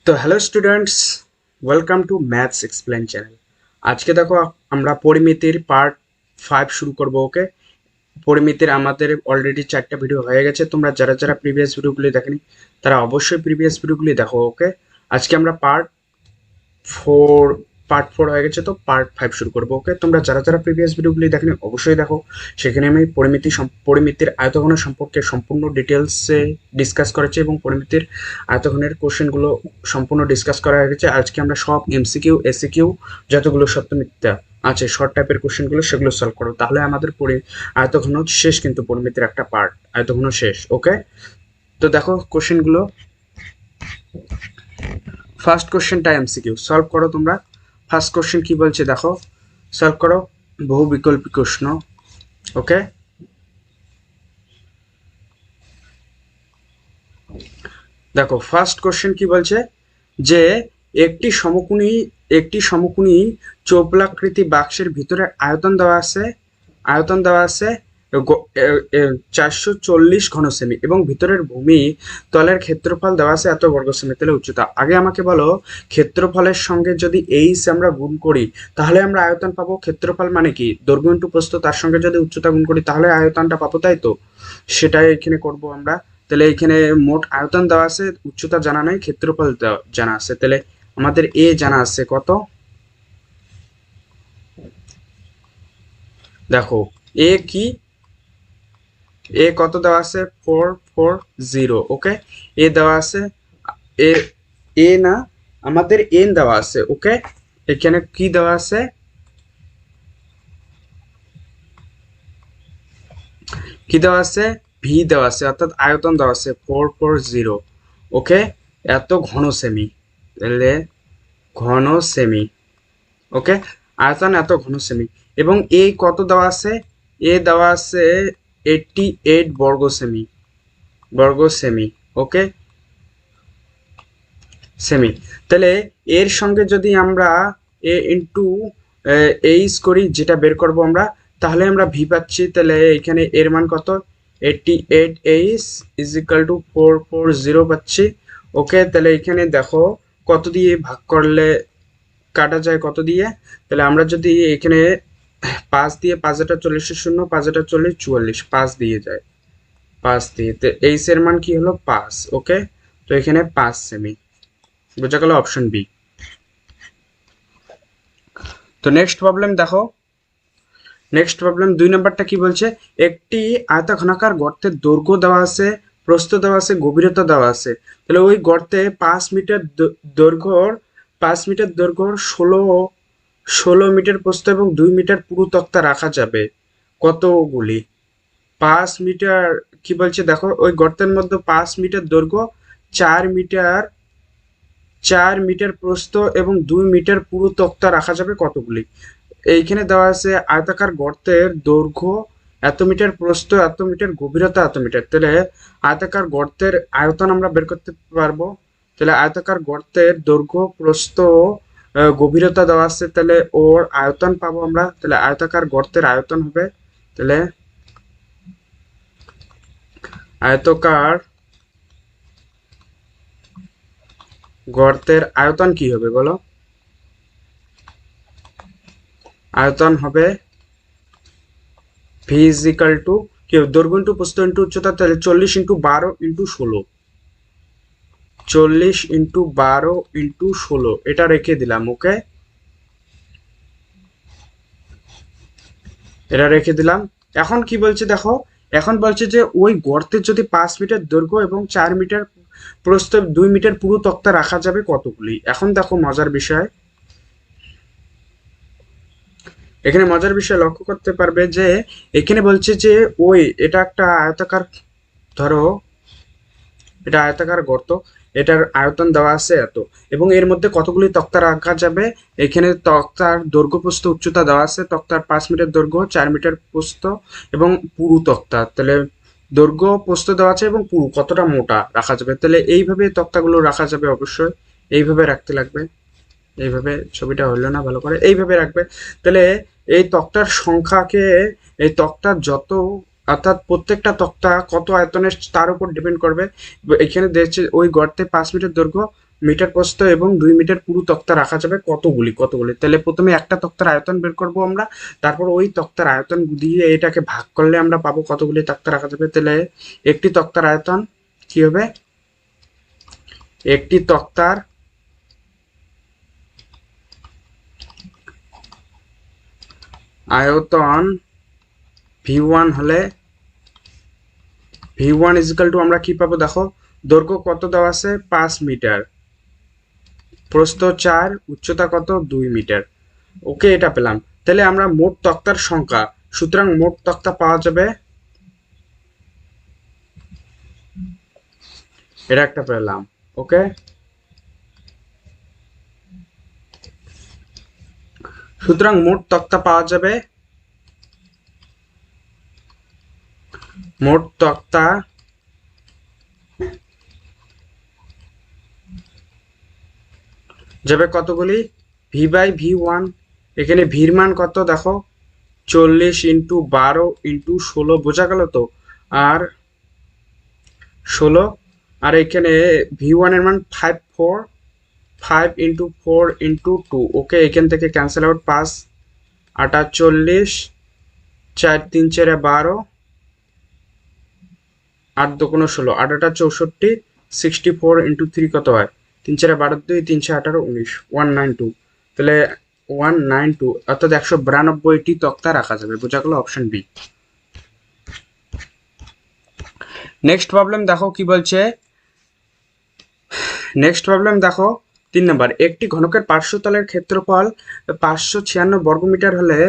তো hello students, welcome to maths explain channel. আজকে দেখো আমরা পরিমিতির পার্ট 5 শুরু করব। ওকে, পরিমিতির আমাদের অলরেডি 4টা ভিডিও হয়ে গেছে। তোমরা যারা যারা প্রিভিয়াস ভিডিওগুলি দেখেনি তারা অবশ্যই প্রিভিয়াস ভিডিওগুলি দেখো। ওকে, আজকে আমরা ফোর পার্ট 4 হয়ে গেছে, তো পার্ট 5 শুরু করবো। ওকে, তোমরা যারা যারা প্রিভিয়াস ভিডিওগুলি দেখেনি অবশ্যই দেখো। সেখানে আমি পরিমিতির আয়তঘন সম্পর্কে সম্পূর্ণ ডিটেলসে ডিসকাস করেছি এবং পরিমিতির আয়তঘনের কোশ্চেনগুলো সম্পূর্ণ ডিসকাস করা হয়ে গেছে। আজকে আমরা সব এমসিকিউ এসিকিউ যতগুলো সত্য মিথ্যা আছে শর্ট টাইপের কোশ্চেনগুলো সেগুলো সলভ করো, তাহলে আমাদের আয়তঘন শেষ, কিন্তু পরিমিতির একটা পার্ট আয়তঘন শেষ। ওকে, তো দেখো কোশ্চেনগুলো। ফার্স্ট কোশ্চেনটা এমসিকিউ, সলভ করো তোমরা। ফার্স্ট কোশ্চেন কি বলছে দেখো, সলভ করো। বহু বিকল্পী প্রশ্ন। ওকে, দেখো ফার্স্ট কোশ্চেন কি বলছে যে একটি সমকোণী চৌপলাকৃতি বাক্সের ভিতরে আয়তন দেওয়া আছে 440 ঘন সেমি এবং ভিতরের ভূমি তলের ক্ষেত্রফল দেওয়া আছে এত বর্গ সেমি। তাহলে উচ্চতা আগে আমাকে বলো, ক্ষেত্রফলের সঙ্গে যদি এইচ আমরা গুণ করি তাহলে আমরা আয়তন পাবো। ক্ষেত্রফল মানে কি? দৈর্ঘ্য ইন্টু প্রস্থ, তার সঙ্গে যদি উচ্চতা গুণ করি তাহলে আয়তনটা পাবো, তাই তো? সেটাই এখানে করব আমরা। তাহলে এখানে মোট আয়তন দেওয়া আছে, উচ্চতা জানা নাই, ক্ষেত্রফল জানা আছে। তাহলে আমাদের এ জানা আছে কত, দেখো এ কি, এ কত দেওয়া আছে 440। ওকে, এ দেওয়া আছে, এ এ না, আমাদের এন দেওয়া আছে। ওকে, এখানে কি দেওয়া আছে, কি দেওয়া আছে, ভি দেওয়া আছে, অর্থাৎ আয়তন দেওয়া আছে 440। ওকে, এত ঘন সেমি, তাহলে ঘন সেমি। ওকে, আয়তন এত ঘন সেমি এবং এ কত দেওয়া আছে, এ দেওয়া আছে 88 বর্গ সেমি। ওকে, সেমি। তাহলে এর সঙ্গে যদি আমরা এ ইন্টু এইচ করি, যেটা বের করব আমরা, তাহলে আমরা ভি পাচ্ছি। তাহলে এখানে এর মান কত, 88 এইচ ইজ ইকাল টু 440 পাচ্ছি। ওকে, তাহলে এখানে দেখো কত দিয়ে ভাগ করলে কাটা যায়, কত দিয়ে। তাহলে আমরা যদি এখানে 5 দিয়ে, 5 × 40 শূন্য, 5 × 40 44, 5 দিয়ে যায়, 5 দিয়ে, তো এইচ এর মান কি হলো 5। ওকে, তো এখানে 5 সেমি, বোঝা গেল, অপশন বি। তো নেক্সট প্রবলেম দেখো, নেক্সট প্রবলেম 2 নম্বরটা কি বলছে, একটি আয়তঘনাকার গর্তের দৈর্ঘ্য দেওয়া আছে, প্রস্থ দেওয়া আছে, গভীরতা দেওয়া আছে। তাহলে ওই গর্তে 5 মিটার দৈর্ঘ্যর 5 মিটার দৈর্ঘ্যর 16 মিটার প্রস্থ এবং 2 মিটার পুরু তক্তা রাখা যাবে কতগুলি? 5 মিটার কি বলছে দেখো, ওই গর্তের মধ্যে 5 মিটার দৈর্ঘ্য, 4 মিটার 4 মিটার প্রস্থ এবং 2 মিটার পুরু তক্তা রাখা যাবে কতগুলি? এইখানে দেওয়া আছে আয়তাকার গর্তের দৈর্ঘ্য এত মিটার, প্রস্থ এত মিটার, গভীরতা এত মিটার। তাহলে আয়তাকার গর্তের আয়তন আমরা বের করতে পারবো। তাহলে আয়তাকার গর্তের দৈর্ঘ্য, প্রস্থ, গভীরতা দেওয়া আছে, তাহলে ওর আয়তন পাবো আমরা। তাহলে আয়তাকার গর্তের আয়তন হবে, তাহলে আয়তকার গর্তের আয়তন কি হবে বলো? আয়তন হবে ভি ইজ ইকাল টু কি, দৈর্ঘ্য ইন্টু প্রস্থ ইন্টু উচ্চতা, তাহলে 40 × 12 × 16, 40 × 12 × 16, এটা রেখে দিলাম। ওকে, এটা রেখে দিলাম। এখন কি বলছে দেখো, এখন বলছে যে ওই গর্তের যদি 5 মিটার দৈর্ঘ্য এবং 4 মিটার প্রস্থ, 2 মিটার পুরু তক্তা রাখা যাবে কতগুলি? এখন দেখো মজার বিষয়, এখানে মজার বিষয় লক্ষ্য করতে পারবে যে এখানে বলছে যে ওই এটা একটা আয়তাকার, ধরো এটা আয়তাকার গর্ত, এটার আয়তন দেওয়া আছে এত এবং এর মধ্যে কতগুলি তক্তা রাখা যাবে। এখানে তক্তার দৈর্ঘ্য প্রস্থ উচ্চতা দেওয়া আছে, তক্তার 5 মিটার দৈর্ঘ্য, 4 মিটার প্রস্থ এবং পুরু তক্তা, তাহলে দৈর্ঘ্য প্রস্থ দেওয়া আছে এবং পুরু কতটা মোটা রাখা যাবে। তাহলে এইভাবে তক্তাগুলো রাখা যাবে, অবশ্যই এইভাবে রাখতে লাগবে। এইভাবে ছবিটা হলো না ভালো করে, এইভাবে রাখবে। তাহলে এই তক্তার সংখ্যাকে, এই তক্তার যত, অর্থাৎ প্রত্যেকটা তক্তা কত আয়তনের তার উপর ডিপেন্ড করবে। এখানে দেখছে ওই গর্তে 5 মিটার দৈর্ঘ্য, মিটার প্রস্থ এবং 2 মিটার পুরো তক্তা রাখা যাবে কতগুলি। তাহলে প্রথমে একটা তক্তার আয়তন বের করব আমরা, তারপর ওই তক্তার আয়তন দিয়ে এটাকে ভাগ করলে আমরা পাবো কতগুলি তক্তা রাখা যাবে। তাহলে একটি তক্তার আয়তন কি হবে, একটি তক্তার আয়তন V1 হলে V1 ইজিক্যাল টু আমরা কি পাবো দেখো, দৈর্ঘ্য কত দেওয়া আছে 5 মিটার, প্রস্থ 4, উচ্চতা কত 2 মিটার। ওকে, এটা পেলাম। তাহলে আমরা মোট তক্তার সংখ্যা, সুতরাং মোট তক্তা পাওয়া যাবে, এটা একটা পেলাম। ওকে, সুতরাং মোট তক্তা পাওয়া যাবে, মোট তক্তা যাবে কতগুলি, V/V1। এখানে ভির মান কত দেখো, 40 ইন্টু 12 ইন্টু 16, বোঝা গেল তো, আর 16, আর এখানে V1 এর মান 5 ইন্টু 4 ইন্টু 2। ওকে, এখান থেকে ক্যান্সেল আউট, 5 8 40, 4 3 4 12, 8 2 16, 8 8 64, 64 ইন্টু 3 কত হয়, 3 4 12 2, 3 6 18 19, 192। তাহলে 192 অর্থাৎ 192টি তক্তা রাখা যাবে, বোঝা গেল, অপশন বি। নেক্সট প্রবলেম দেখো কি বলছে, নেক্সট প্রবলেম দেখো 3 নম্বর, একটি ঘনকের পার্শ্বতলের ক্ষেত্রফল 556 বর্গমিটার হলে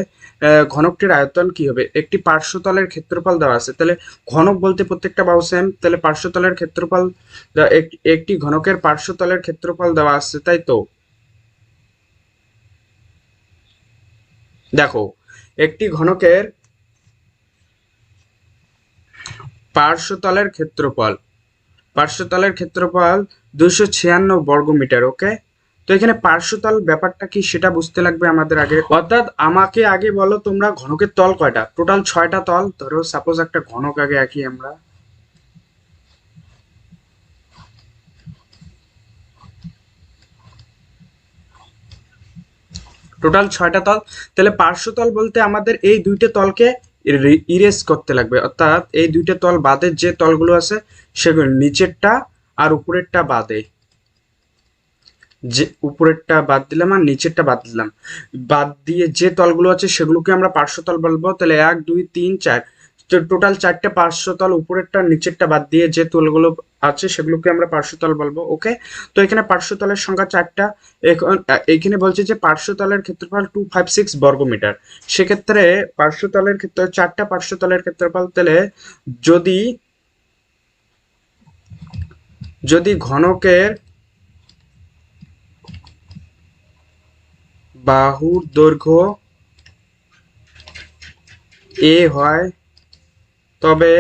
ঘনকটির আয়তন কি হবে। একটি পার্শ্বতলের ক্ষেত্রফল দেওয়া আছে, তাহলে ঘনক বলতে প্রত্যেকটা বাহু সেম, তাহলে পার্শ্বতলের ক্ষেত্রফল, একটি ঘনকের পার্শ্বতলের ক্ষেত্রফল দেওয়া আছে, তাই তো। দেখো, একটি ঘনকের পার্শ্বতলের ক্ষেত্রফল 256 বর্গমিটার। ওকে, তো এখানে পার্শ্বতল ব্যাপারটা কি সেটা বুঝতে লাগবে আমাদের আগে, অর্থাৎ আমাকে আগে বলো তোমরা ঘনকের তল কয়টা, টোটাল 6টা তল। ধরো সাপোজ একটা ঘনক আগে আঁকি আমরা, টোটাল 6টা তল। তাহলে পার্শ্বতল বলতে আমাদের এই দুইটা তলকে ইরেজ করতে লাগবে, অর্থাৎ এই দুইটা তল বাদে যে তলগুলো আছে সেগুলো, নিচেরটা আর উপরেরটা বাদে, যে উপরেরটা বাদ দিলাম আর নিচেরটা বাদ দিলাম, বাদ দিয়ে যে তলগুলো আছে সেগুলোকে আমরা পার্শ্বতল বলবো। তাহলে 1 2 3 4, টোটাল 4টে পার্শ্বতল, উপরেরটা নিচেরটা বাদ দিয়ে যে তলগুলো আছে সেগুলোকে আমরা পার্শ্বতল বলবো। ওকে, তো এখানে পার্শ্বতলের সংখ্যা 4টা। এখন এখানে বলছে যে পার্শ্বতলের ক্ষেত্রফল 256 বর্গমিটার, সেক্ষেত্রে পার্শ্বতলের ক্ষেত্রে 4টা পার্শ্বতলের ক্ষেত্রফল, তাহলে যদি যদি ঘনকের বাহুর দৈর্ঘ্য এ হয়, তবে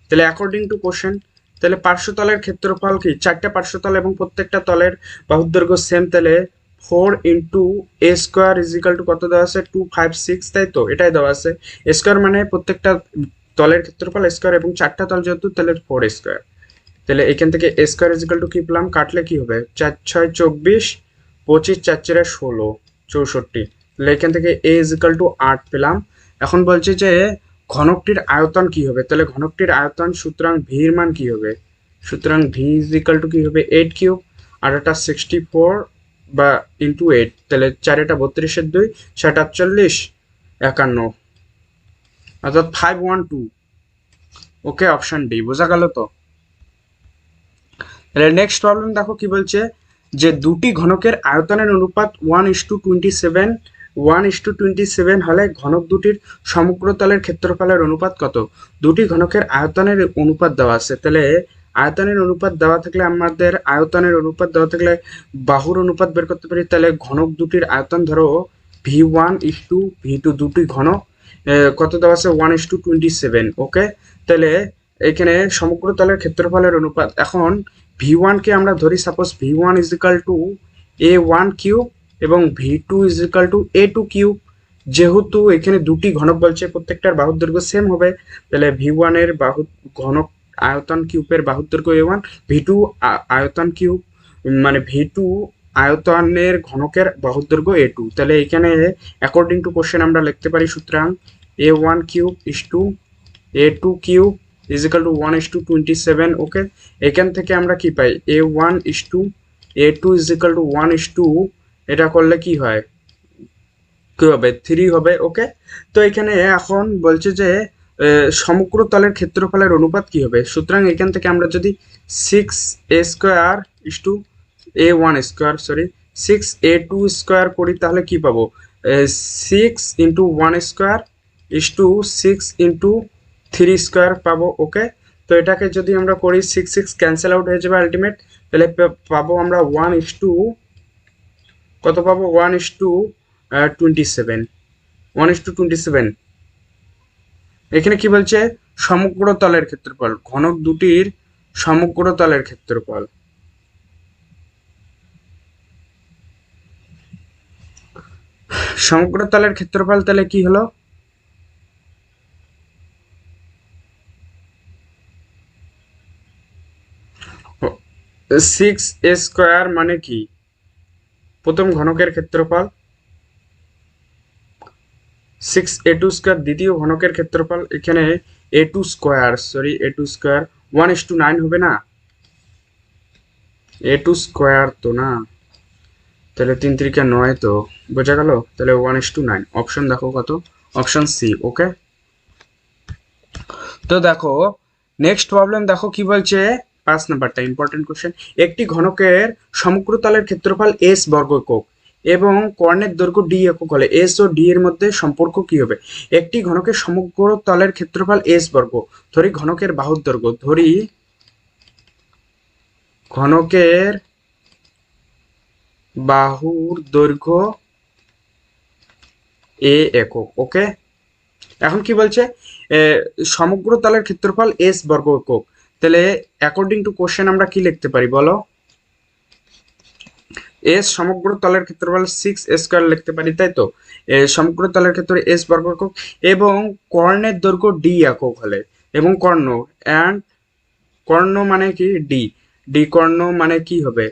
তাহলে অ্যাকর্ডিং টু কোশ্চেন, তাহলে পার্শ্বতলের ক্ষেত্রফল কি, 4টা পার্শ্বতল এবং প্রত্যেকটা তলের বাহুর দৈর্ঘ্য সেম, তাহলে 4 ইন্টু এ স্কোয়ার ইজিক্যাল টু কত দেওয়া আছে, 256, তাই তো, এটাই দেওয়া আছে। স্কোয়ার মানে প্রত্যেকটা তলের ক্ষেত্রফল স্কোয়ার, এবং 4টা তল যেহেতু তাহলে 4 স্কোয়ার। তাহলে এখান থেকে এ স্কোয়ার ইজিক্যাল টু কি পেলাম, কাটলে কি হবে, 4 6 24, 25 4 4 16 64। তাহলে এখান থেকে এ ইজিক্যাল টু 8 পেলাম। এখন বলছে যে ঘনকটির আয়তন কি হবে, তাহলে ঘনকটির আয়তন, সুতরাং ভির মান কি হবে, সুতরাং ভি ইজিক্যাল টু কি হবে, 8 কিউব, আর এটা 64 বা ইন্টু 8, তাহলে 4 এটা 32 2, 7 48 51, অর্থাৎ 512। ওকে, অপশন ডি, বোঝা গেল তো। তাহলে নেক্সট প্রবলেম দেখো কি বলছে, যে দুটি ঘনকের আয়তনের অনুপাত 1:27 হলে ঘনক দুটির সমগ্রতলের ক্ষেত্রফলের অনুপাত কত। দুটি ঘনকের আয়তনের অনুপাত দেওয়া আছে, তাহলে আয়তনের অনুপাত দেওয়া থাকলে আমাদের আয়তনের অনুপাত দেওয়া থাকলে বাহুর অনুপাত বের করতে পারি। তাহলে ঘনক দুটির আয়তন ধরো V1:V2, দুটি ঘনক কত দেওয়া আছে, 1:27। ওকে, তাহলে এখানে সমগ্রতলের ক্ষেত্রফলের অনুপাত, এখন V1 কে আমরা ধরি, suppose V1 is equal two A1 cube এবং V2 is equal two A2 cube. যেহেতু এখানে দুটি ঘনক বলছে, প্রত্যেকটার বাহুর দৈর্ঘ্য সেম হবে, তাহলে V1 এর বাহু ঘনক আয়তন কিউবের বাহুর দৈর্ঘ্য a1, v2 আয়তন কিউব মানে v2 আয়তনের ঘনকের বাহুর দৈর্ঘ্য a2। তাহলে এখানে অ্যাকর্ডিং টু কোশ্চেন আমরা লিখতে পারি সুতরাং a1 cube is to a2 cube is equal to 1:27। Okay, এখান থেকে আমরা কি পাই a1 is to a2 is equal to 1:, এটা করলে কি হয়, কি হবে 3 হবে। ওকে, তো এখানে এখন বলছে যে সমগ্র তলের ক্ষেত্রফলের অনুপাত কি হবে, সুতরাং এখান থেকে আমরা যদি 6a square is to a1 square sorry 6a2 square করি তাহলে কি পাবো 6 × 1 স্কোয়ার ইস টু 6 × 3 স্কোয়ার পাবো। ওকে, তো এটাকে যদি আমরা করি 6 ক্যান্সেল আউট হয়ে যাবে আলটিমেট, তাহলে পাবো আমরা 1:, কত পাবো 1:27, 1:27। এখানে কি বলছে সমগ্র তলের ক্ষেত্রফল, ঘনক দুটির সমগ্র তলের ক্ষেত্রফল। সমগ্র তলের ক্ষেত্রফল তাহলে কি হলো 6a স্কোয়ার মানে কি প্রথম ঘনকের ক্ষেত্রফল, 6a2 স্কোয়ার দ্বিতীয় ঘনকের ক্ষেত্রফল। এখানে a2 স্কোয়ার 1:9 হবে না, a2 স্কোয়ার তো না, তাহলে 3 × 9 তো বোঝা গেল, তাহলে 1:9 অপশন দেখো কত, অপশন সি। ওকে, তো দেখো নেক্সট প্রবলেম দেখো কি বলছে 5 নাম্বারটা ইম্পর্টেন্ট কোশ্চেন। একটি ঘনকের সমগ্র তলের ক্ষেত্রফল s বর্গ একক এবং কর্ণের দৈর্ঘ্য d একক হলে s ও d এর মধ্যে সম্পর্ক কি হবে। একটি ঘনকের সমগ্র তলের ক্ষেত্রফল s বর্গ, ধরি ঘনকের বাহুর দৈর্ঘ্য, ধরি ঘনকের বাহুর দৈর্ঘ্য a একক। ওকে, এখন কি বলছে সমগ্র তলের ক্ষেত্রফল s বর্গ একক, তাহলে অ্যাকর্ডিং টু কোশ্চেন আমরা কি লিখতে পারি বলো, s সমগ্র তলের ক্ষেত্রফল 6a স্কয়ার লিখতে পারি, তাই তো সমগ্র তলের ক্ষেত্রে s বর্গ একক এবং কর্ণের দৈর্ঘ্য d একক হলে, এবং কর্ণ মানে কি d কর্ণ মানে কি হবে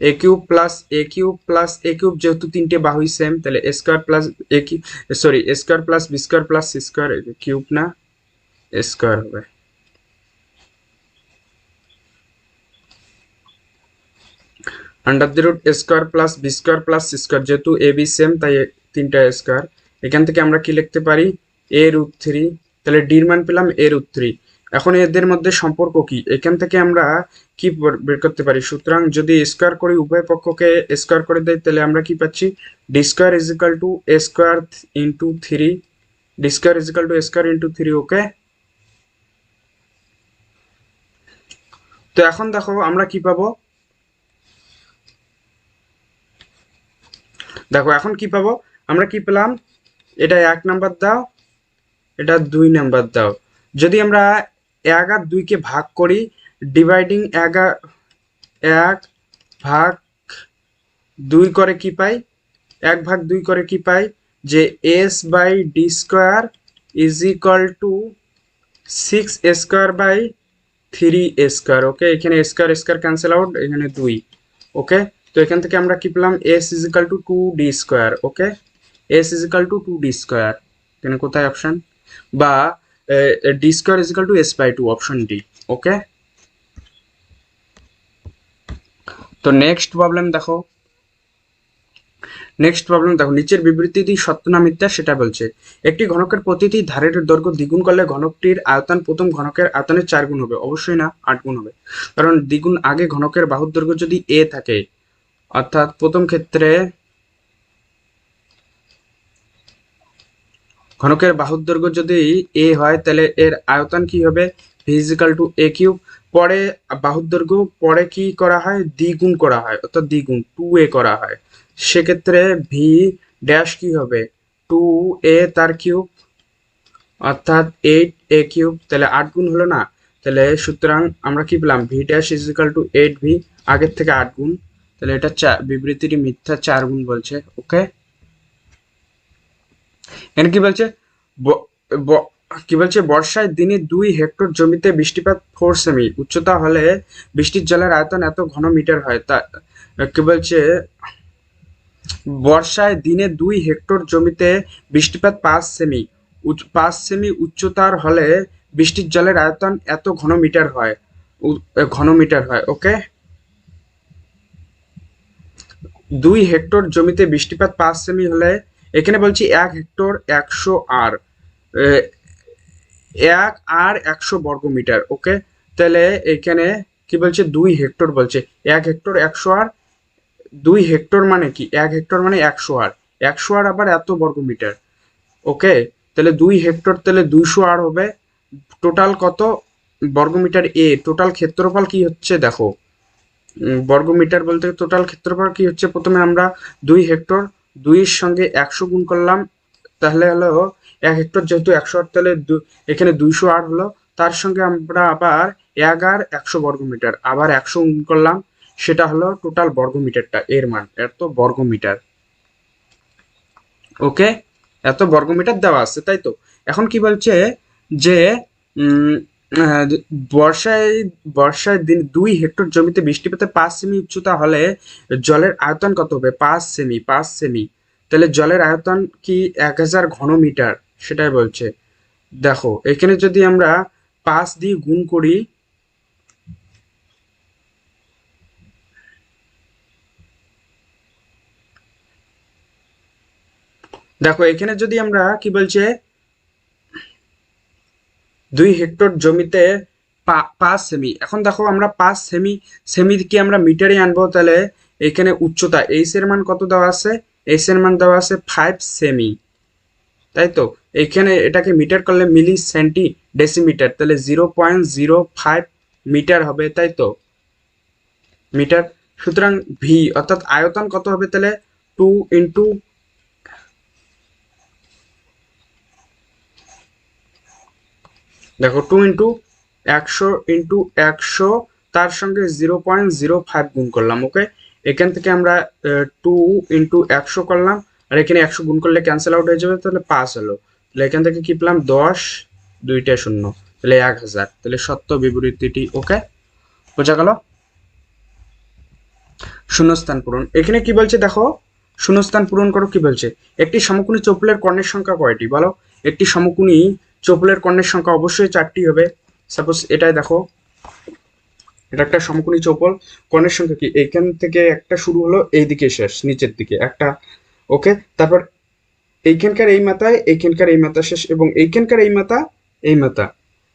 a cube plus a cube, যেহেতু তিনটে বাহুই সেম তাহলে a square plus a square plus b square plus c square, cube না স্কয়ার হবে। Under the root a square plus b square plus c square, যেহেতু a b সেম তাই তিনটা square. এখান থেকে আমরা কি লিখতে পারি a√3, তাহলে d এর মান পেলাম a√3। এখন এদের মধ্যে সম্পর্ক কি, এখান থেকে আমরা কি বের করতে পারি, সুতরাং যদি স্কয়ার করি উভয় পক্ষকে স্কয়ার করে দেয় তাহলে আমরা কি পাচ্ছি d square is equal two a square into 3, d square is equal two a square into 3। ওকে, তো এখন দেখো আমরা কি পাবো, দেখো এখন কি পাবো, আমরা কি পেলাম, এটা 1 নাম্বার দাও, এটা 2 নাম্বার দাও। যদি আমরা 1 আর 2 কে ভাগ করি, ডিভাইডিং 1/2 করে কি পাই, 1/2 করে কি পাই যে s/d square is equal to 6a square by 3a square. Okay, এখানে স্কয়ার স্কয়ার ক্যান্সেল আউট, এখানে 2। ওকে, তো এখান থেকে আমরা কি পেলাম s is equal to 2d square. Okay, s is equal to 2d square, এখানে কোথায় অপশন, বা d square is equal to s/2, option D. Okay, তো নেক্সট প্রবলেম দেখো নিচের বিবৃতিটি সত্য না মিথ্যা সেটা বলছে। একটি ঘনকের প্রতিটি ধারের দৈর্ঘ্য দ্বিগুণ করলে ঘনকটির আয়তন প্রথম ঘনকের আয়তনের 4 গুণ হবে। অবশ্যই না, 8 গুণ হবে, কারণ দ্বিগুণ আগে ঘনকের বাহুর দৈর্ঘ্য যদি a থাকে, অর্থাৎ প্রথম ক্ষেত্রে ঘনকের বাহুর দৈর্ঘ্য যদি a হয় তাহলে এর আয়তন কি হবে v = a কিউব। পরে বাহুর দৈর্ঘ্য পরে কি করা হয় দ্বিগুণ করা হয়, অর্থাৎ দ্বিগুণ 2a করা হয়, সেক্ষেত্রে v ড্যাশ কি হবে 2a তার কিউব, অর্থাৎ 8a কিউব, তাহলে 8 গুণ হলো না, তাহলে সুতরাং আমরা কি পেলাম v dash is equal two 8v, আগের থেকে 8 গুণ, তাহলে এটা বিবৃতিটি মিথ্যা, 4 গুণ বলছে। ওকে, এখানে কি বলছে কি বলছে, বর্ষায় দিনে 2 হেক্টর জমিতে বৃষ্টিপাত 4 সেমি উচ্চতা হলে বৃষ্টির জলের আয়তন এত ঘন মিটার হয়। তা কি বলছে, বর্ষায় দিনে 2 হেক্টর জমিতে বৃষ্টিপাত 5 সেমি 5 সেমি উচ্চতার হলে বৃষ্টির জলের আয়তন এত ঘন মিটার হয়। ঘন মিটার হয়, ওকে। 2 হেক্টর জমিতে বৃষ্টিপাত 5 সেমি হলে, এখানে বলছি 1 হেক্টর 100 আর 1 আর 100 বর্গমিটার, ওকে। তাহলে এখানে কি বলছে, 2 হেক্টর বলছে, 1 হেক্টর 100 আর। 2 হেক্টর মানে কি, 1 হেক্টর মানে 100 আর, 100 আর আবার এত বর্গমিটার, ওকে। তাহলে 2 হেক্টর, তাহলে 200 আর হবে। টোটাল কত বর্গমিটার? টোটাল ক্ষেত্রফল কি হচ্ছে দেখো, বর্গমিটার বলতে টোটাল ক্ষেত্রফল কি হচ্ছে, প্রথমে আমরা 2 হেক্টর, 2-এর সঙ্গে 100 গুণ করলাম, তাহলে হলো 1 হেক্টর যেহেতু 100, তাহলে এখানে 200 আর হলো। তার সঙ্গে আমরা আবার 1 আর 100 বর্গমিটার, আবার 100 গুণ করলাম, সেটা হলো টোটাল বর্গমিটারটা, এর মান এত বর্গমিটার, ওকে। এত বর্গমিটার দেওয়া আছে, তাই তো। এখন কি বলছে যে উম, আহ, বর্ষায় বর্ষায় দিন 2 হেক্টর জমিতে বৃষ্টিপাতে 5 সেমি উচ্চতা হলে জলের আয়তন কত হবে? 5 সেমি, 5 সেমি। তাহলে জলের আয়তন কি 1000 ঘনমিটার, সেটাই বলছে। দেখো এখানে যদি আমরা 5 দিয়ে গুণ করি, দেখো এখানে যদি আমরা কি বলছে, 2 হেক্টর জমিতে 5 সেমি, এখন দেখো আমরা 5 সেমি, সেমি কি আমরা মিটারে আনবো, তাহলে এখানে উচ্চতা এইচ এর মান কত দেওয়া আছে? এইচ এর মান দেওয়া আছে 5 সেমি, তাই তো। এখানে এটাকে মিটার করলে মিলি সেন্টি ডেসিমিটার, তাহলে 0.05 মিটার হবে, তাই তো, মিটার। সুতরাং ভি অর্থাৎ আয়তন কত হবে তাহলে? 2 ইন্টু, দেখো 2 ইন্টু 100 তার সঙ্গে 0.05 গুণ করলাম, ওকে। এখান থেকে আমরা 2 ইন্টু 100 করলাম, আর এখানে 100 গুণ করলে ক্যান্সেল আউট হয়ে যাবে, তাহলে 5 হলো। তাহলে এখান থেকে কি পেলাম? 10, 2টা শূন্য, তাহলে 1000, তাহলে সত্য বিবৃতিটি, ওকে। বোঝা গেল? শূন্যস্থান পূরণ, এখানে কি বলছে দেখো, শূন্যস্থান পূরণ করো, কি বলছে, একটি সমকোণী চৌপলের কর্ণের সংখ্যা কয়টি বলো? একটি সমকোণী চৌপলের কর্ণের সংখ্যা অবশ্যই 4টি হবে। সাপোজ এটাই দেখো, এটা একটা সমকোণী চৌপল, কর্ণের সংখ্যা কি, এইখান থেকে একটা শুরু হলো, এইদিকে শেষ, নিচের দিকে একটা, ওকে। তারপর এইখানকার এই মাথায়, এইখানকার এই মাথা শেষ, এবং এইখানকার এই মাথা, এই মাথা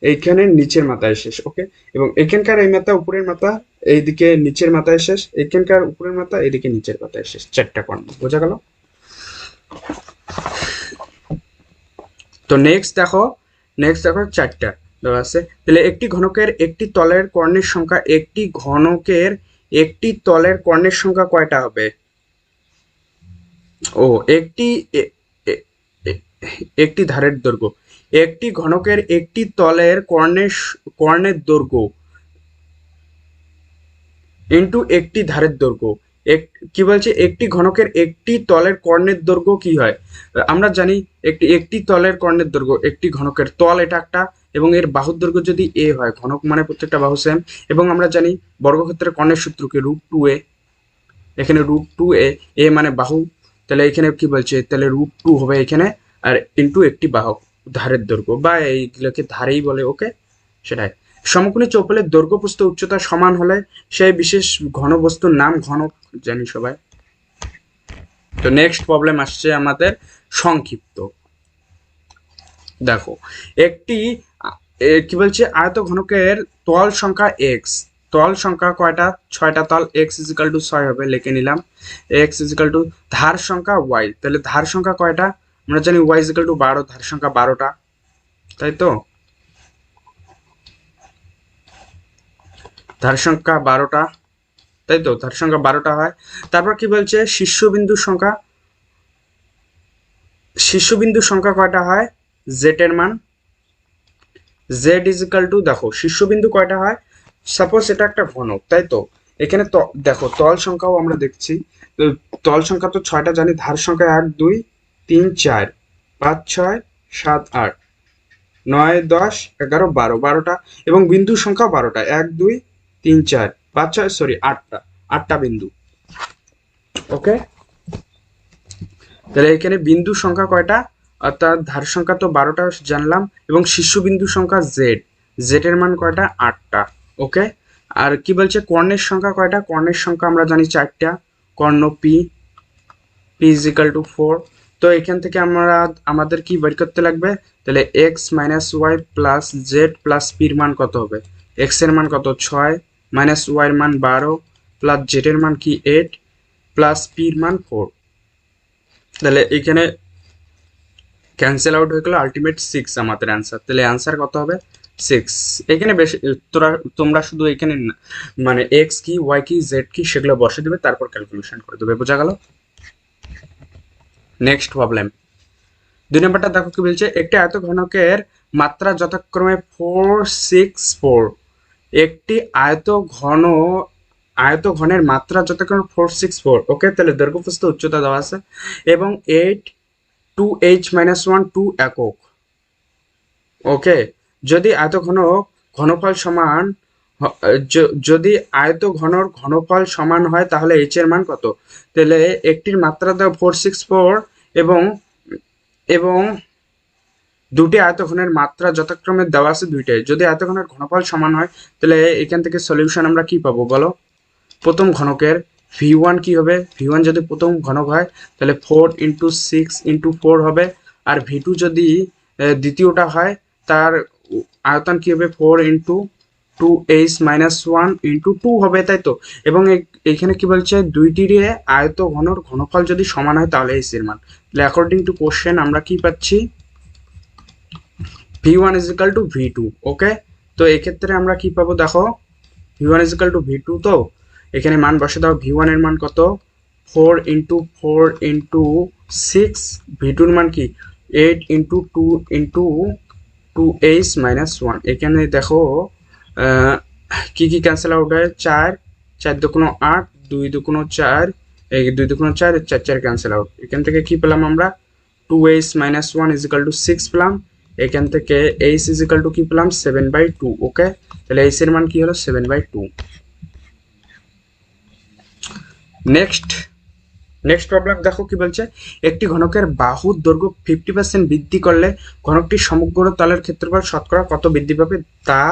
এইখানে নিচের মাথায় শেষ, ওকে। এবং এইখানকার এই মাথা, উপরের মাথা এইদিকে নিচের মাথায় শেষ, এইখানকার উপরের মাথা এইদিকে নিচের মাথায় শেষ, 4টা কর্ণ। বোঝা গেল? তো নেক্সট দেখো 4টা দেওয়া আছে। তাহলে একটি ঘনকের একটি তলের কর্ণের সংখ্যা, একটি ঘনকের একটি তলের কর্ণের সংখ্যা কয়টা হবে? ও, একটি এ- এ- এ- একটি ধারের দৈর্ঘ্য, একটি ঘনকের একটি তলের কর্ণের দৈর্ঘ্য ইন্টু একটি ধারের দৈর্ঘ্য। কি বলছে, একটি ঘনকের একটি তলের কর্ণের দৈর্ঘ্য কি হয়? আমরা জানি একটি একটি তলের কর্ণের দৈর্ঘ্য, একটি ঘনকের তল এটা একটা, এবং এর বাহুর দৈর্ঘ্য যদি এ হয়, ঘনক মানে প্রত্যেকটা বাহু সেম, এবং আমরা জানি বর্গক্ষেত্রের কর্ণের সূত্র কি, √2a। এখানে √2a, এ মানে বাহু, তাহলে এখানে কি বলছে, তাহলে √2 হবে এখানে, আর ইন্টু একটি বাহু ধারের দৈর্ঘ্য, বা এইগুলোকে ধারেই বলে, ওকে। সেটাই। সমকোণী চৌপলের দৈর্ঘ্য প্রস্থ উচ্চতা সমান হলে সেই বিশেষ ঘনবস্তুর নাম ঘনক, জানি সবাই। তো নেক্সট প্রবলেম আসছে আমাদের সংক্ষিপ্ত। দেখো একটি কি বলছে, আয়তঘনকের তল সংখ্যা এক্স, তল সংখ্যা কয়টা? 6টা তল, এক্স ইজিক্যাল টু 6 হবে, লিখে নিলাম। এক্স ইজিক্যাল টু ধার সংখ্যা ওয়াই, তাহলে ধার সংখ্যা কয়টা? আমরা জানি ওয়াই ইজিক্যাল টু 12, ধার সংখ্যা 12টা, তাই তো। ধার সংখ্যা 12টা, তাই তো, ধার সংখ্যা 12টা হয়। তারপর কি বলছে, শীর্ষবিন্দুর সংখ্যা কয়টা হয়? জেড এর মান, জেড ইজিক্যাল টু, দেখো শীর্ষবিন্দু কয়টা হয়, সাপোজ এটা একটা ঘনক, তাই তো। এখানে দেখো তল সংখ্যাও আমরা দেখছি, তো তল সংখ্যা তো 6টা জানি, ধার সংখ্যা 1, 2, 3, 4, 5, 6, 7, 8, 9 10 11 12 12টা, এবং বিন্দু সংখ্যা 12টা, 1 2 3 4 5 6 সরি 8টা বিন্দু। ওকে, তাহলে এখানে বিন্দু সংখ্যা কয়টা, অর্থাৎ ধার সংখ্যা তো 12টা জানলাম, এবং শীর্ষবিন্দু সংখ্যা জেড এর মান কয়টা, 8টা। ওকে, আর কি বলছে কর্ণের সংখ্যা কয়টা, কর্ণের সংখ্যা আমরা জানি 4টা, কর্ণ পি ইজ ইকাল টু 4। তো এখান থেকে আমরা আমাদের কি বের করতে লাগবে, তাহলে X minus Y plus Z plus পির মান কত হবে, এক্স এর মান কত 6, মাইনাস ওয়াই এর মান 12, প্লাস জেড এর মান কি 8, প্লাস পির মান 4। তাহলে এখানে ক্যান্সেল আউট হয়ে গেল, আলটিমেট 6 আমাদের অ্যান্সার। তাহলে অ্যান্সার কত হবে, 6। এখানে বেশি তোমরা শুধু এখানে মানে এক্স কি ওয়াই কি জেড কি সেগুলো বসে দেবে, তারপর ক্যালকুলেশন করে দেবে। বোঝা গেল? নেক্সট প্রবলেম 2 নম্বরটা দেখো কি বলছে, একটি আয়তঘনকের মাত্রা যথাক্রমে 4 6 4। একটি আয়তঘনের মাত্রা যথাক্রমে 4 6 4। ওকে, তাহলে দৈর্ঘ্য প্রস্থ উচ্চতা দেওয়া আছে, এবং 8 2h-1 2 একক। ওকে, যদি ঘনফল সমান যদি আয়তঘনর ঘনফল সমান হয় তাহলে h এর মান কত। তাহলে একটির মাত্রা দেওয়া 4 6 4, এবং এবং দুটি আয়তঘনের মাত্রা যথাক্রমে দেওয়া আছে দুইটাই। যদি আয়তঘনের ঘনফল সমান হয় তাহলে এখান থেকে সলিউশন আমরা কি পাবো বলো। প্রথম ঘনকের v1 কি হবে, v1 যদি প্রথম ঘনক হয় তাহলে 4 × 6 × 4 হবে, আর v2 যদি দ্বিতীয়টা হয় তার আয়তন কি হবে 4 × 2h-1 × 2 হবে, তাই তো। এবং এখানে কি বলছে, দুইটির আয়তঘনর ঘনফল যদি সমান হয় তাহলে h এর মান। তাহলে অ্যাকর্ডিং টু কোশ্চেন আমরা কি পাচ্ছি, v1 is equal to v2। ওকে, তো এক্ষেত্রে আমরা কি পাবো দেখো, v1 is equal to v2, তো এখানে মান বসে দাও। v1 এর মান কত, 4 × 4 × 6, v2 এর মান কি 8 × 2 × 2h-1। এখানে দেখো কি কি ক্যান্সেল আউট হয়, 4 4 দুগুণ 8, 2 দুগুণ 4, এই 2 দুগুণ 4, 4 4 ক্যান্সেল আউট। এখান থেকে কি পেলাম আমরা, 2h-1 is equal to 6 পেলাম। এখান থেকে h is equal to কি পেলাম, 7/2। ওকে, তাহলে h এর মান কি হলো 7/2। নেক্সট প্রবলেম দেখো কি বলছে, একটি ঘনকের বাহুর দৈর্ঘ্য 50% বৃদ্ধি করলে ঘনকটির সমগ্র তলের ক্ষেত্রফল শতকরা কত বৃদ্ধি পাবে তা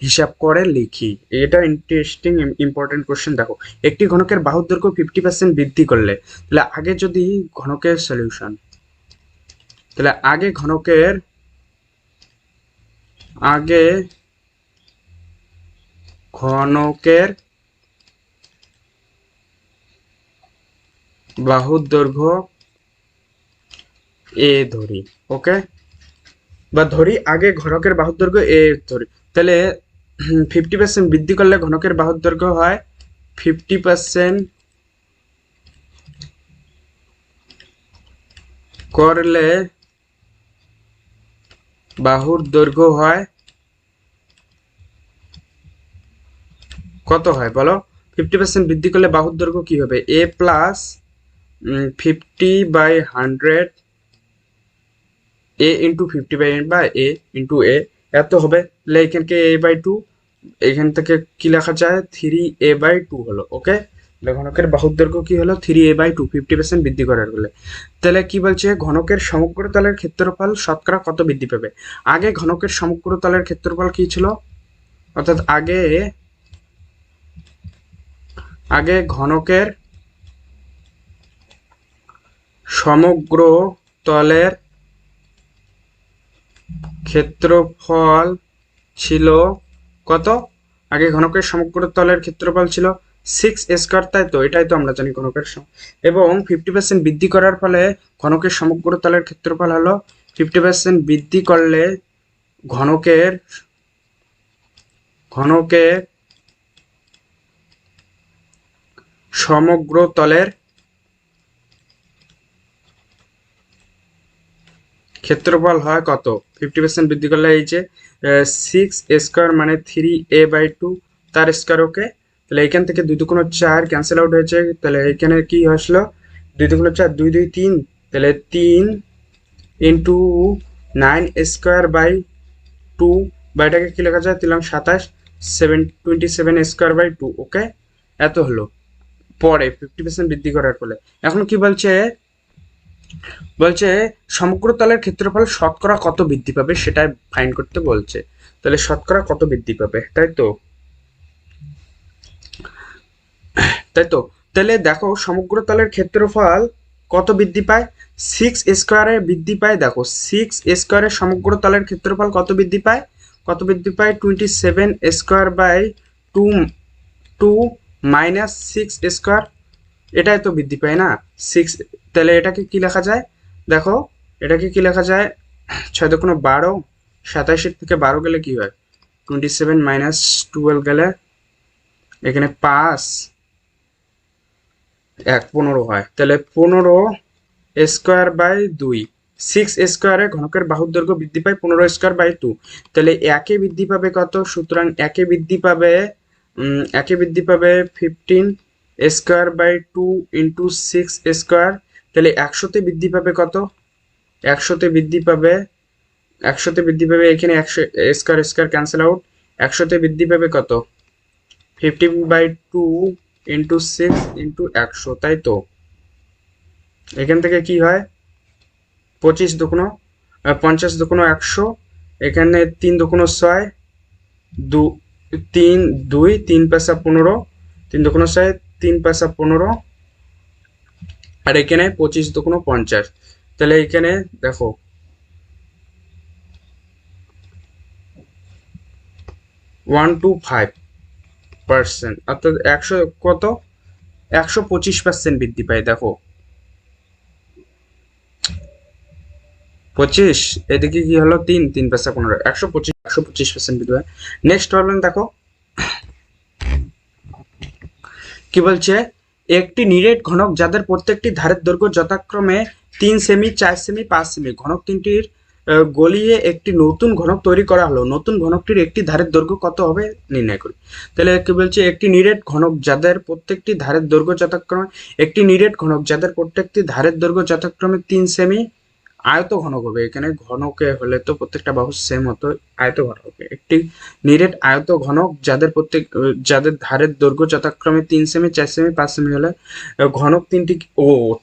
হিসাব করে লিখি। এটা ইন্টারেস্টিং ইম্পর্টেন্ট কোশ্চেন। দেখো, একটি ঘনকের বাহুর দৈর্ঘ্য 50% বৃদ্ধি করলে, তাহলে আগে যদি ঘনকের সলিউশন, তাহলে আগে ঘনকের বাহুর দৈর্ঘ্য এ ধরি। ওকে, বা ধরি আগে ঘনকের বাহুর দৈর্ঘ্য এ ধরি, তাহলে 50% বৃদ্ধি করলে ঘনকের বাহুর দৈর্ঘ্য হয় 50% করলে বাহুর দৈর্ঘ্য হয় কত হয় বলো। 50% বৃদ্ধি করলে বাহুর দৈর্ঘ্য কি হবে, a প্লাস 50/100 a ইন্টু 50/100 বা a ইন্টু a, এত হবে। তাহলে এখানকে a/2, এখান থেকে কি লেখা যায় 3a/2 হলো। ওকে, ঘনকের বাহুর দৈর্ঘ্য কি হলো 3a/2, 50% বৃদ্ধি করার ফলে। তাহলে কি বলছে, ঘনকের সমগ্র তলের ক্ষেত্রফল শতকরা কত বৃদ্ধি পাবে। আগে ঘনকের সমগ্র তলের ক্ষেত্রফল কি ছিল, অর্থাৎ আগে ঘনকের সমগ্র তলের ক্ষেত্রফল ছিল কত, আগে ঘনকের সমগ্র তলের ক্ষেত্রফল ছিল 6 স্কয়ার, তাই তো। এটাই তো আমরা জানি ঘনকের এবং 50% বৃদ্ধি করার ফলে ঘনকের সমগ্র তলের ক্ষেত্রফল হলো 50% বৃদ্ধি করলে ঘনকের সমগ্র তলের ক্ষেত্রফল হয় কত, 50% বৃদ্ধি করলে এই যে 6 স্কয়ার মানে 3a/2 তার স্কয়ার। ওকে, তাহলে এখান থেকে 2 দুগুণ 4 ক্যান্সেল আউট হয়েছে, তাহলে এখানে কি আসলো 2 দুগুণ 4, 2 2 3, তাহলে 3 × 9 স্কয়ার বাই টু, বা এটাকে কি লেখা যায়, দিলাম 27, 27 স্কোয়ার বাই 2। ওকে, এত হলো পরে 50% বৃদ্ধি করার ফলে। এখন কি বলছে, বলছে সমগ্র তলের ক্ষেত্রফল শতকরা কত বৃদ্ধি পাবে সেটা ফাইন্ড করতে বলছে। তাহলে শতকরা কত বৃদ্ধি পাবে, তাই তো, তাই তো। তাহলে দেখো সমগ্র তলের ক্ষেত্রফল কত বৃদ্ধি পায়, 6 স্কোয়ারে বৃদ্ধি পায়। দেখো 6 স্কোয়ারে সমগ্র তলের ক্ষেত্রফল কত বৃদ্ধি পায়, কত বৃদ্ধি পায়, 27 স্কোয়ার বাই 2, 2 মাইনাস 6 স্কোয়ার, এটাই তো বৃদ্ধি পায় না, 6। তাহলে এটাকে কি লেখা যায়, দেখো এটাকে কি লেখা যায়, 6 × 12, 27 থেকে 12 গেলে কি হয়, 27 মাইনাস 12 গেলে এখানে 5, 15 হয়। তাহলে 15 স্কোয়ার বাই 2, 6 স্কোয়ারে ঘনকের বাহুর দৈর্ঘ্য বৃদ্ধি পায় 15 স্কোয়ার বাই 2। তাহলে একে বৃদ্ধি পাবে কত, সুতরাং একে বৃদ্ধি পাবে 15 স্কোয়ার বাই 2 ইন্টু 6 স্কোয়ার। তাহলে 100তে বৃদ্ধি পাবে কত, 100তে বৃদ্ধি পাবে, 100তে বৃদ্ধি পাবে, এখানে 100 স্কোয়ার স্কোয়ার ক্যান্সেল আউট, 100তে বৃদ্ধি পাবে কত, 15/2 ইন্টু 6 ইন্টু 100, তাই তো। এখান থেকে কি হয়, 50 100, এখানে 3 × 6, 3 × 6, 3 × 15, আর এখানে 25 × 50। তাহলে এখানে দেখো 125%, অর্থাৎ 100 কত, 125% বৃদ্ধি পায়। দেখো 25, এদিকে কি হলো 3, 3 × 15, 125% বৃদ্ধি পায়। নেক্সট প্রবলেম দেখো কি বলছে, একটি নিরেট ঘনক যাদের প্রত্যেকটি ধারের দৈর্ঘ্য যথাক্রমে 3 সেমি, 4 সেমি, 5 সেমি, ঘনক তিনটির গলিয়ে একটি নতুন ঘনক তৈরি করা হলো। নতুন ঘনকটির একটি ধারের দৈর্ঘ্য কত হবে নির্ণয় করি। তাহলে কি বলছে, একটি নিরেট ঘনক যাদের প্রত্যেকটি ধারের দৈর্ঘ্য যথাক্রমে, একটি নিরেট ঘনক যাদের প্রত্যেকটি ধারের দৈর্ঘ্য যথাক্রমে 3 সেমি, আয়ত ঘনক হবে, এখানে ঘনকে হলে তো প্রত্যেকটা বাহু সেম হতো, আয়ত ঘনক হবে। একটি নিরেট আয়ত ঘনক যাদের ধারের দৈর্ঘ্য যথাক্রমে 3 সেমি, 4 সেমি, 5 সেমি হলে ঘনক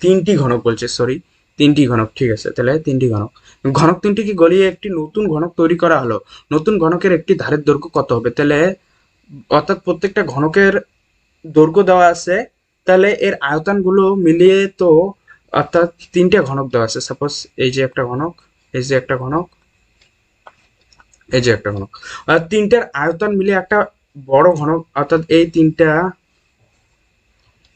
তিনটি ঘনক বলছে, সরি, তিনটি ঘনক, ঠিক আছে। তাহলে তিনটি ঘনক, ঘনক তিনটিকে গলিয়ে একটি নতুন ঘনক তৈরি করা হলো। নতুন ঘনকের একটি ধারের দৈর্ঘ্য কত হবে, তাহলে অর্থাৎ প্রত্যেকটা ঘনকের দৈর্ঘ্য দেওয়া আছে, তাহলে এর আয়তনগুলো মিলিয়ে তো, অর্থাৎ তিনটে ঘনক দেওয়া আছে, সাপোজ এই যে একটা ঘনক, এই যে একটা ঘনক, এই যে একটা ঘনক, আর তিনটার আয়তন মিলে একটা বড় ঘনক, অর্থাৎ এই তিনটা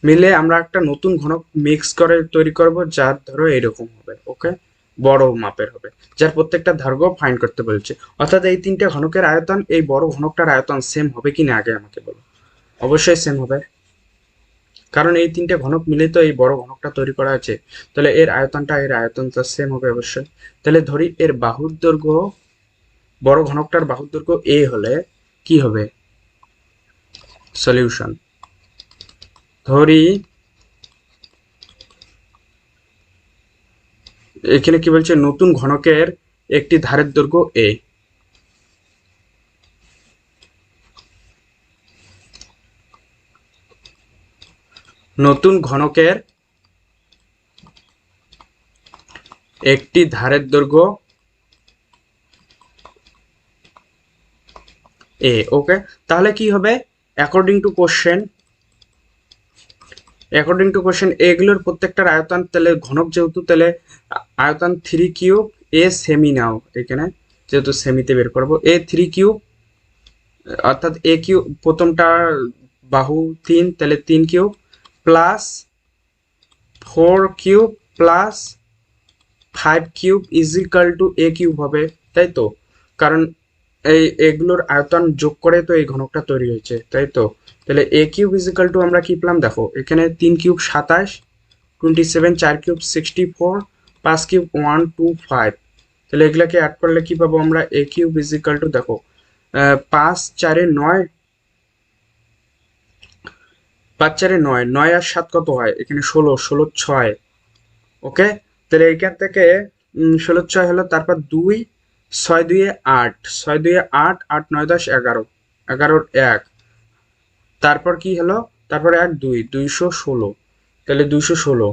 মিলে আমরা একটা নতুন ঘনক মিক্স করে তৈরি করব, যার ধরো এরকম হবে, ওকে, বড় মাপের হবে, যার প্রত্যেকটা দৈর্ঘ্য ফাইন্ড করতে বলছে। অর্থাৎ এই তিনটে ঘনকের আয়তন এই বড় ঘনকটার আয়তন সেম হবে কিনা আগে আমাকে বলো। অবশ্যই সেম হবে, কারণ এই তিনটে ঘনক মিলে তো এই বড় ঘনকটা তৈরি করা আছে, তাহলে এর আয়তনটা সেম হবে অবশ্যই। তাহলে ধরি এর বাহুর দৈর্ঘ্য, বড় ঘনকটার বাহুর দৈর্ঘ্য a হলে কি হবে, সলিউশন, ধরি এখানে কি বলছে, নতুন ঘনকের একটি ধারের দৈর্ঘ্য a, নতুন ঘনকের একটি ধারের দৈর্ঘ্য a, ওকে। তাহলে কি হবে, অ্যাকর্ডিং টু কোশ্চেন এগুলোর প্রত্যেকটার আয়তন, তাহলে ঘনক যেহেতু, তাহলে আয়তন 3³ a সেমি নাও, এখানে যেহেতু সেমিতে বের করবো, a3³ অর্থাৎ a³ প্রথমটা বাহু 3, তাহলে 3³ plus 4³ plus 5³ is equal two a³ হবে, তাই তো, কারণ এগুলোর আয়তন যোগ করে তো এই ঘনকটা তৈরি হয়েছে, তাই তো। তাহলে a³ ইজ ইকাল টু আমরা কি পেলাম, দেখো এখানে 3³ 27, 27, 4³ 64, 5³ 125, তাহলে এগুলাকে অ্যাড করলে কি পাবো আমরা, a³ ইজ ইকাল টু, দেখো 5 4 9, 5 4 9, 9 আর 7 কত হয়, এখানে 16, 16 6, ওকে। তাহলে এইখান থেকে 16 6 হলো, তারপর 2, ছয় দুয়ে আট, ছয় দুয়ে আট, আট নয় 10, 11, 11 এক, তারপর কি হলো, তারপর এক দুই, 216, তাহলে 216,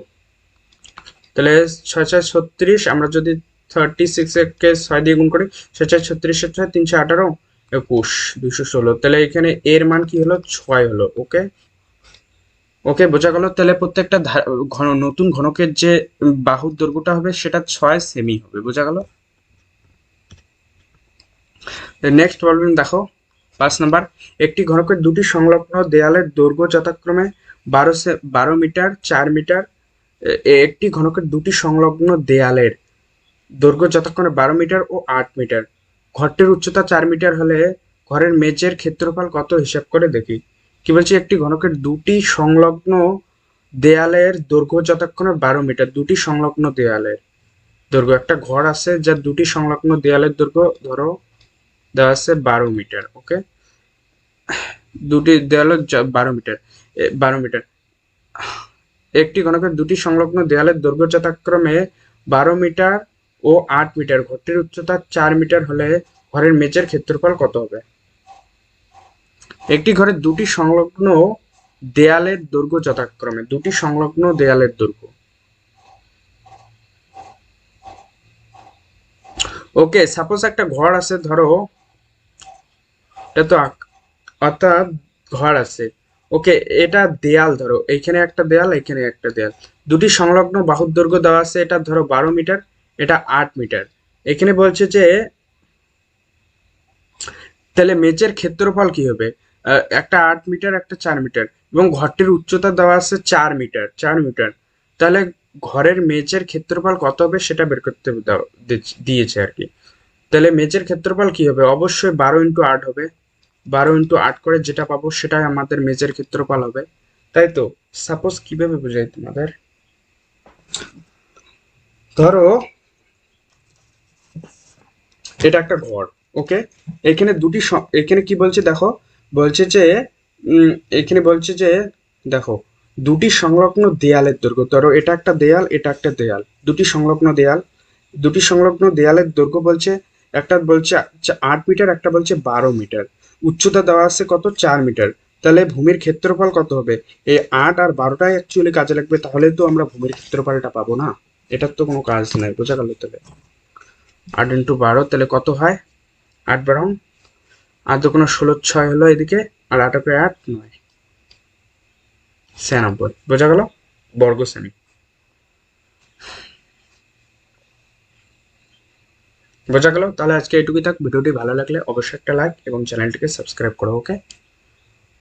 তাহলে 6 6 36, আমরা যদি 36 কে 6 দিয়ে গুণ করি, 6 6 36 318, 21, 216, তাহলে এখানে এর মান কি হলো, 6 হলো। ওকে ওকে, বোঝা গেল। তাহলে প্রত্যেকটা নতুন ঘনকের যে বাহুর দৈর্ঘ্যটা হবে সেটা 6 সেমি হবে, বোঝা গেল। নেক্সট প্রবলেম দেখো, 5 নাম্বার। একটি ঘনকের দুটি সংলগ্ন দেয়ালের দৈর্ঘ্য যথাক্রমে 12 মিটার, 4 মিটার। একটি ঘনকের দুটি সংলগ্ন দেয়ালের দৈর্ঘ্য যথাক্রমে 12 মিটার ও 8 মিটার। ঘরটির উচ্চতা 4 মিটার হলে ঘরের মেঝের ক্ষেত্রফল কত, হিসাব করে দেখি। কি বলছি, একটি ঘনকের দুটি সংলগ্ন দেয়ালের দৈর্ঘ্য যথাক্রমে 12 মিটার, দুটি সংলগ্ন দেয়ালের দৈর্ঘ্য, একটা ঘর আছে যার দুটি সংলগ্ন দেয়ালের দৈর্ঘ্য ধরো দেওয়া আছে 12 মিটার। ওকে, দুটি দেয়ালের 12 মিটার, 12 মিটার। একটি ঘনকের দুটি সংলগ্ন দেয়ালের দৈর্ঘ্য যথাক্রমে 12 মিটার ও 8 মিটার। ঘরটির উচ্চতা 4 মিটার হলে ঘরের মেঝের ক্ষেত্রফল কত হবে? একটি ঘরের দুটি সংলগ্ন দেয়ালের দৈর্ঘ্য যথাক্রমে, দুটি সংলগ্ন দেয়ালের দৈর্ঘ্য। ওকে, সাপোজ একটা ঘর আছে, ধরো এটা তো অর্থাৎ ঘর আছে। ওকে, এটা দেয়াল, ধরো এইখানে একটা দেয়াল, এখানে একটা দেয়াল, দুটি সংলগ্ন বাহুর দৈর্ঘ্য দেওয়া আছে, এটা ধরো 12 মিটার, এটা 8 মিটার। এখানে বলছে যে তাহলে মেঝের ক্ষেত্রফল কি হবে, একটা 8 মিটার, একটা 4 মিটার, এবং ঘরটির উচ্চতা দেওয়া আছে 4 মিটার, 4 মিটার। তাহলে ঘরের মেঝের ক্ষেত্রফল কত হবে সেটা বের করতে দিয়েছে আর কি। তাহলে মেঝের ক্ষেত্রফল কি হবে, অবশ্যই 12 × 8 হবে। 12 × 8 করে যেটা পাবো সেটাই আমাদের মেঝের ক্ষেত্রফল হবে, তাই তো। সাপোজ কিভাবে বোঝাই তোমাদের, ধরো এটা একটা ঘর। ওকে, এখানে এখানে কি বলছে দেখো, বলছে যে এখানে বলছে যে দেখো দুটি সংলগ্ন দেয়ালের দৈর্ঘ্য, ধরো এটা একটা দেয়াল, এটা একটা দেয়াল, দুটি সংলগ্ন দেয়াল, দুটি সংলগ্ন দেয়ালের দৈর্ঘ্য বলছে, একটা বলছে 8 মিটার, একটা বলছে 12 মিটার। উচ্চতা দেওয়া আছে কত, 4 মিটার। তাহলে ভূমির ক্ষেত্রফল কত হবে, এই 8 আর 12টাই অ্যাকচুয়ালি কাজে লাগবে, তাহলে তো আমরা ভূমির ক্ষেত্রফলটা পাবো না, এটার তো কোনো কাজ নাই, বোঝা গেল। তাহলে 8 × 12, তাহলে কত হয়, 8 12, 8 × 16, 6 হলো এদিকে, আর 8 × 8 9, 96, বোঝা গেল, বর্গ সেমি। বোঝা গেল। তাহলে আজকে এইটুকুই থাক। ভিডিওটি ভালো লাগলে অবশ্যই একটা লাইক এবং চ্যানেলটিকে সাবস্ক্রাইব করো। ওকে।